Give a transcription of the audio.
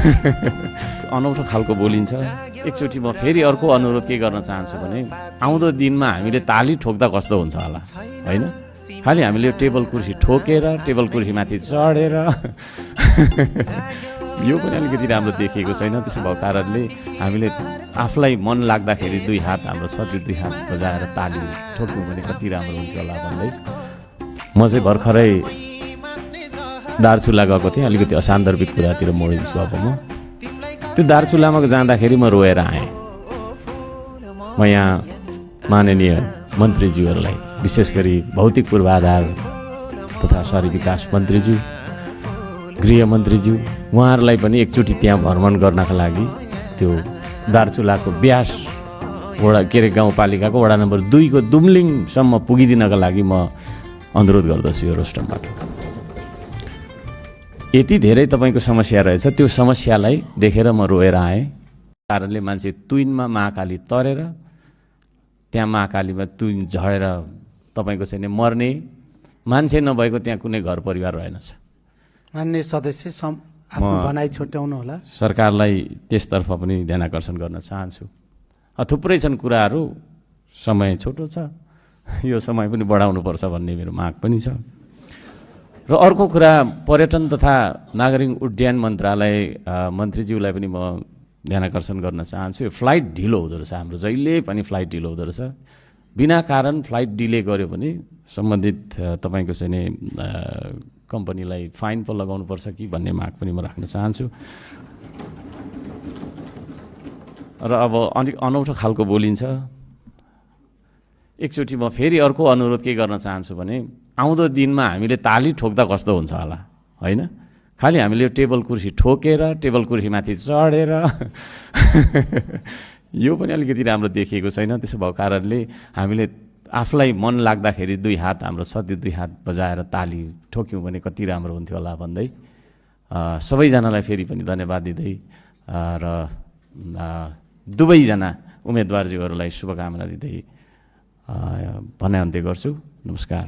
अनौठो खालको बोलिन्छ। एकचोटि म फेरि अर्को अनुरोध के गर्न चाहन्छु भने आउँदो दिनमा हामीले ताली ठोक्दा कस्तो हुन्छ होला, होइन? खालि हामीले टेबल कुर्सी ठोकेर टेबल कुर्सीमाथि चढेर यो पनि अलिकति राम्रो देखिएको छैन। त्यसो भएको कारणले हामीले आफूलाई मन लाग्दाखेरि दुई हात हाम्रो छ त्यो दुई हात बजाएर ताली ठोक्नु भने कति राम्रो हुन्थ्यो होला भन्दै म चाहिँ भर्खरै दार्चुला गएको थिएँ। अलिकति असान्दर्भिक कुरातिर मोडिन्छु अब म। त्यो दार्चुलामा जाँदाखेरि म रोएर आएँ। म यहाँ माननीय मन्त्रीज्यूहरूलाई विशेष गरी भौतिक पूर्वाधार तथा शहरी विकास मन्त्रीज्यू, गृहमन्त्रीज्यू उहाँहरूलाई पनि एकचोटि त्यहाँ भ्रमण गर्नका लागि त्यो दार्चुलाको ब्यास वडा के अरे गाउँपालिकाको वडा नम्बर 2 को दुम्लिङसम्म पुगिदिनका लागि म अनुरोध गर्दछु यो रोस्टमबाट। यति धेरै तपाईँको समस्या रहेछ, त्यो समस्यालाई देखेर म रोएर आएँ। कारणले मान्छे तुइनमा महाकाली तरेर त्यहाँ महाकालीमा तुइन झरेर तपाईँको चाहिँ मर्ने मान्छे नभएको त्यहाँ कुनै घर परिवार रहेनछ। मान्य सदस्य आफ्नो भनाइ छुट्याउनु होला। सरकारलाई त्यसतर्फ पनि ध्यान आकर्षण गर्न चाहन्छु। थुप्रै छन् कुराहरू, समय छोटो छ, यो समय पनि बढाउनुपर्छ भन्ने मेरो माग पनि छ। र अर्को कुरा, पर्यटन तथा नागरिक उड्डयन मन्त्रालय मन्त्रीज्यूलाई पनि म ध्यान आकर्षण गर्न चाहन्छु। यो फ्लाइट ढिलो हुँदो रहेछ, हाम्रो जहिले पनि फ्लाइट ढिलो हुँदो रहेछ। बिना कारण फ्लाइट डिले गर्यो भने सम्बन्धित तपाईँको चाहिँ नि कम्पनीलाई फाइन पो लगाउनुपर्छ कि भन्ने माग पनि म राख्न चाहन्छु। र अब अलिक अनौठो खालको बोलिन्छ। एकचोटि म फेरि अर्को अनुरोध के गर्न चाहन्छु भने आउँदो दिनमा हामीले ताली ठोक्दा कस्तो हुन्छ होला, होइन? खालि हामीले टेबल कुर्सी ठोकेर टेबल कुर्सीमाथि चढेर यो पनि अलिकति राम्रो देखिएको छैन। त्यसो भएको कारणले हामीले आफूलाई मन लाग्दाखेरि दुई हात हाम्रो छ त्यो दुई हात बजाएर ताली ठोक्यौँ भने कति राम्रो हुन्थ्यो होला भन्दै सबैजनालाई फेरि पनि धन्यवाद दिँदै र दुवैजना उम्मेदवारज्यूहरूलाई शुभकामना दिँदै भनाइ अन्त्य गर्छु। नमस्कार।